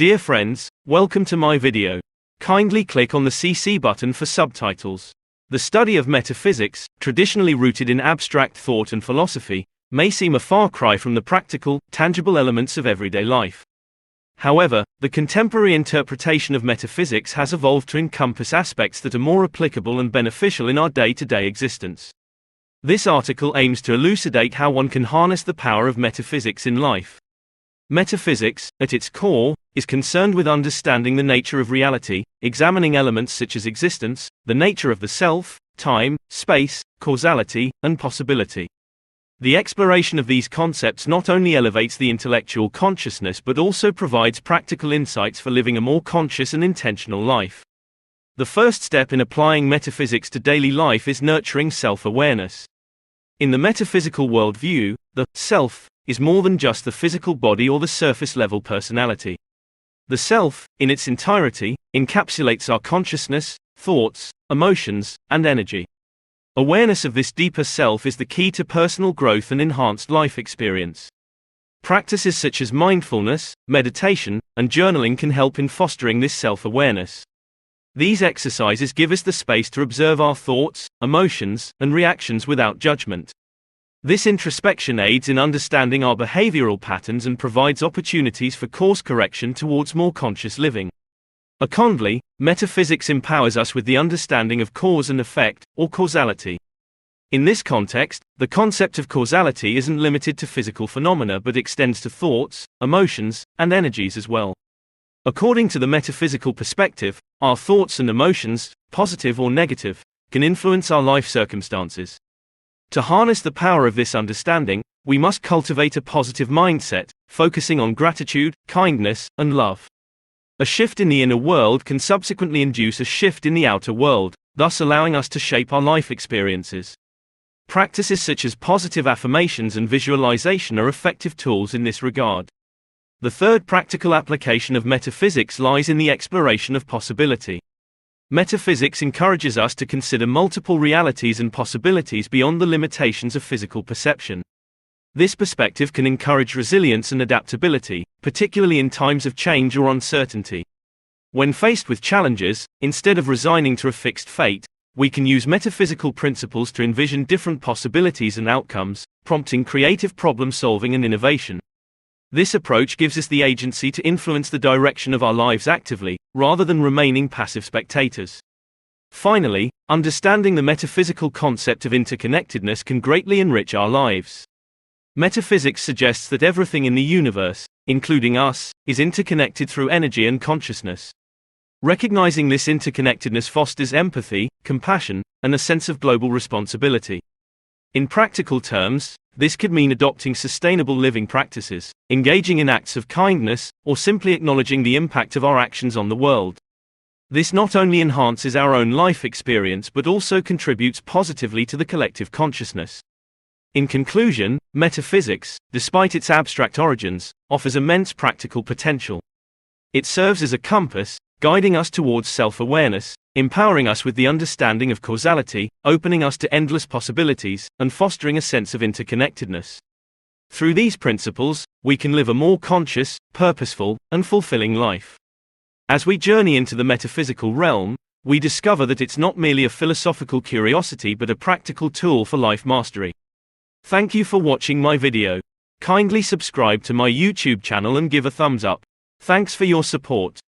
Dear friends, welcome to my video. Kindly click on the CC button for subtitles. The study of metaphysics, traditionally rooted in abstract thought and philosophy, may seem a far cry from the practical, tangible elements of everyday life. However, the contemporary interpretation of metaphysics has evolved to encompass aspects that are more applicable and beneficial in our day-to-day existence. This article aims to elucidate how one can harness the power of metaphysics in life. Metaphysics, at its core, is concerned with understanding the nature of reality, examining elements such as existence, the nature of the self, time, space, causality, and possibility. The exploration of these concepts not only elevates the intellectual consciousness but also provides practical insights for living a more conscious and intentional life. The first step in applying metaphysics to daily life is nurturing self-awareness. In the metaphysical worldview, the self is more than just the physical body or the surface-level personality. The self, in its entirety, encapsulates our consciousness, thoughts, emotions, and energy. Awareness of this deeper self is the key to personal growth and enhanced life experience. Practices such as mindfulness, meditation, and journaling can help in fostering this self-awareness. These exercises give us the space to observe our thoughts, emotions, and reactions without judgment. This introspection aids in understanding our behavioral patterns and provides opportunities for course correction towards more conscious living. Accordingly, metaphysics empowers us with the understanding of cause and effect, or causality. In this context, the concept of causality isn't limited to physical phenomena but extends to thoughts, emotions, and energies as well. According to the metaphysical perspective, our thoughts and emotions, positive or negative, can influence our life circumstances. To harness the power of this understanding, we must cultivate a positive mindset, focusing on gratitude, kindness, and love. A shift in the inner world can subsequently induce a shift in the outer world, thus allowing us to shape our life experiences. Practices such as positive affirmations and visualization are effective tools in this regard. The third practical application of metaphysics lies in the exploration of possibility. Metaphysics encourages us to consider multiple realities and possibilities beyond the limitations of physical perception. This perspective can encourage resilience and adaptability, particularly in times of change or uncertainty. When faced with challenges, instead of resigning to a fixed fate, we can use metaphysical principles to envision different possibilities and outcomes, prompting creative problem-solving and innovation. This approach gives us the agency to influence the direction of our lives actively, rather than remaining passive spectators. Finally, understanding the metaphysical concept of interconnectedness can greatly enrich our lives. Metaphysics suggests that everything in the universe, including us, is interconnected through energy and consciousness. Recognizing this interconnectedness fosters empathy, compassion, and a sense of global responsibility. In practical terms, this could mean adopting sustainable living practices, engaging in acts of kindness, or simply acknowledging the impact of our actions on the world. This not only enhances our own life experience but also contributes positively to the collective consciousness. In conclusion, metaphysics, despite its abstract origins, offers immense practical potential. It serves as a compass, guiding us towards self-awareness, empowering us with the understanding of causality, opening us to endless possibilities, and fostering a sense of interconnectedness. Through these principles, we can live a more conscious, purposeful, and fulfilling life. As we journey into the metaphysical realm, we discover that it's not merely a philosophical curiosity but a practical tool for life mastery. Thank you for watching my video. Kindly subscribe to my YouTube channel and give a thumbs up. Thanks for your support.